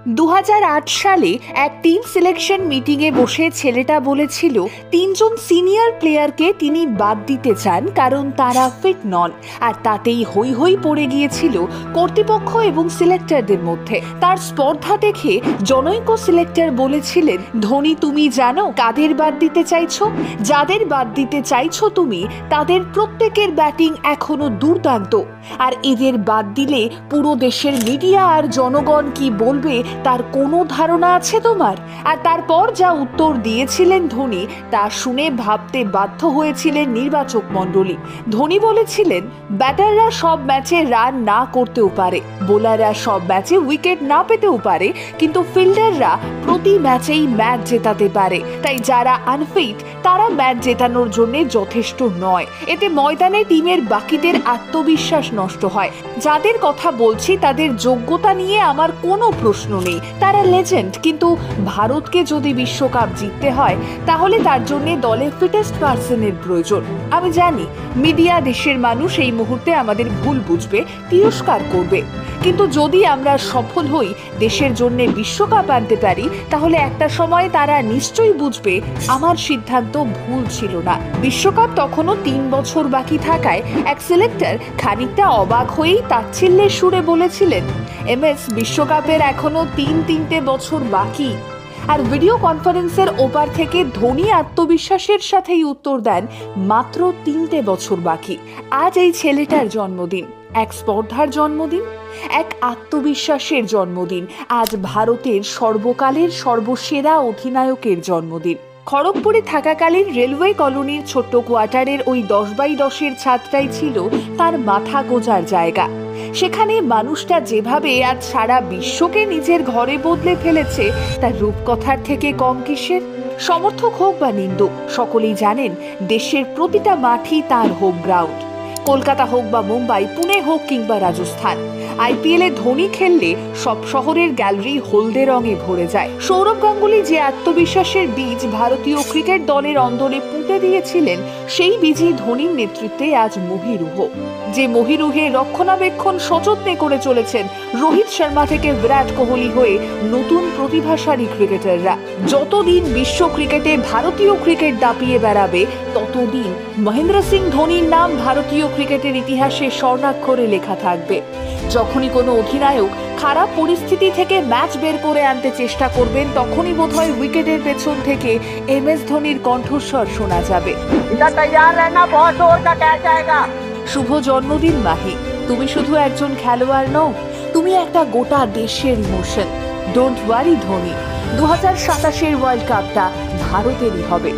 2008 সালে এক team selection মিটিংয়ে বসে ছেলেটা বলেছিল তিনজন সিনিয়র প্লেয়ারকে তিনি বাদ দিতে চান কারণ তারা ফিট নন, আর তাতেই হই হই পড়ে গিয়েছিল কর্তৃপক্ষ এবং সিলেক্টরদের মধ্যে। তার স্পর্ধা দেখে জনৈক সিলেক্টর বলেছিলেন, ধোনি তুমি জানো কাদের বাদ দিতে চাইছো? যাদের বাদ দিতে চাইছো তুমি তাদের প্রত্যেকের ব্যাটিং এখনো দুর্দান্ত, আর এদের বাদ দিলে পুরো দেশের মিডিয়া আর জনগণ কি বলবে তার কোনো ধারণা আছে তোমার? আর তারপর যা উত্তর দিয়েছিলেন ধোনি তা শুনে ভাবতে বাধ্য হয়েছিলেন নির্বাচক মণ্ডলী। ধোনি বলেছিলেন, ব্যাটাররা সব ম্যাচে রান না করতেও পারে, বোলাররা সব ম্যাচে উইকেট না পেতেও পারে, কিন্তু ফিল্ডাররা প্রতি ম্যাচেই ম্যাচ জেতাতে পারে। তাই যারা আনফিট তারা ম্যাচ জেতানোর জন্য যথেষ্ট নয়। এতে ময়দানে টিমের বাকিদের আত্মবিশ্বাস নষ্ট হয়। যাদের কথা বলছি তাদের যোগ্যতা নিয়ে আমার কোনো প্রশ্ন নেই, তারা লেজেন্ড, কিন্তু ভারতকে যদি বিশ্বকাপ জিততে হয় তাহলে তার জন্য দলে ফিটেস্ট পার্সনের প্রয়োজন। আমি জানি মিডিয়া, দেশের মানুষ এই মুহূর্তে আমাদের ভুল বুঝবে, তিরস্কার করবে, কিন্তু যদি আমরা সফল হই, দেশের জন্য বিশ্বকাপ আনতে পারি, তাহলে একটা সময় তারা নিশ্চয়ই বুঝবে আমার সিদ্ধান্ত ভুল ছিল না। বিশ্বকাপ তখনও 3 বছর বাকি থাকায় এক সিলেক্টর খানিকটা অবাক হয়েই তাচ্ছিল্যের সুরে বলেছিলেন, এমএস, বিশ্বকাপের এখনো 3 বছর বাকি। আর ভিডিও কনফারেন্সের ওপার থেকে ধোনি আত্মবিশ্বাসের সাথেই উত্তর দেন, মাত্র 3 বছর বাকি। আজ এই ছেলেটার জন্মদিন, এক স্পর্ধার জন্মদিন, এক আত্মবিশ্বাসের জন্মদিন। আজ ভারতের সর্বকালের সর্বসেরা অধিনায়কের জন্মদিন। খড়গপুরে থাকাকালীন রেলওয়ে কলোনির ছোট্ট কোয়ার্টারের ওই 10x10 ছাদটাই ছিল তার মাথা গোঁজার জায়গা। সেখানে মানুষটা যেভাবে আজ সারা বিশ্বকে নিজের ঘরে বদলে ফেলেছে, তার রূপকথার থেকে কম কিসের? সমর্থক হোক বা নিন্দুক, সকলেই জানেন দেশের প্রতিটা মাঠই তার হোম গ্রাউন্ড। কলকাতা হোক বা মুম্বাই, পুনে হোক কিংবা রাজস্থান, আইপিএলে ধোনি খেললে সব শহরের গ্যালারি হলদে রঙে ভরে যায়। সৌরভ গাঙ্গুলি যে আত্মবিশ্বাসের বীজ ভারতীয় ক্রিকেট দলের অন্দরে পুঁতে দিয়েছিলেন, সেই বীজই ধোনির নেতৃত্বে আজ মহীরুহ। যে মহীরুহের রক্ষণাবেক্ষণ সযত্নে করে চলেছেন রোহিত শর্মা থেকে বিরাট কোহলি হয়ে নতুন প্রতিভাশালী ক্রিকেটাররা। যতদিন বিশ্ব ক্রিকেটে ভারতীয় ক্রিকেট দাপিয়ে বেড়াবে, ততদিন মহেন্দ্র সিং ধোনির নাম ভারতীয় ক্রিকেটের ইতিহাসে স্বর্ণাক্ষরে লেখা থাকবে। যখনই কোনো অধিনায়ক খারাপ পরিস্থিতি থেকে ম্যাচ বের করে আনতে চেষ্টা করবেন, তখনই বোধহয় উইকেটের পেছন থেকে এমএস ধোনির কণ্ঠস্বর শোনা যাবে, শুভ জন্মদিন মাহি, তুমি শুধু একজন খেলোয়াড় নও, তুমি একটা গোটা দেশের emotion. Don't worry Dhoni, 2027 world কাপটা ভারতেরই হবে।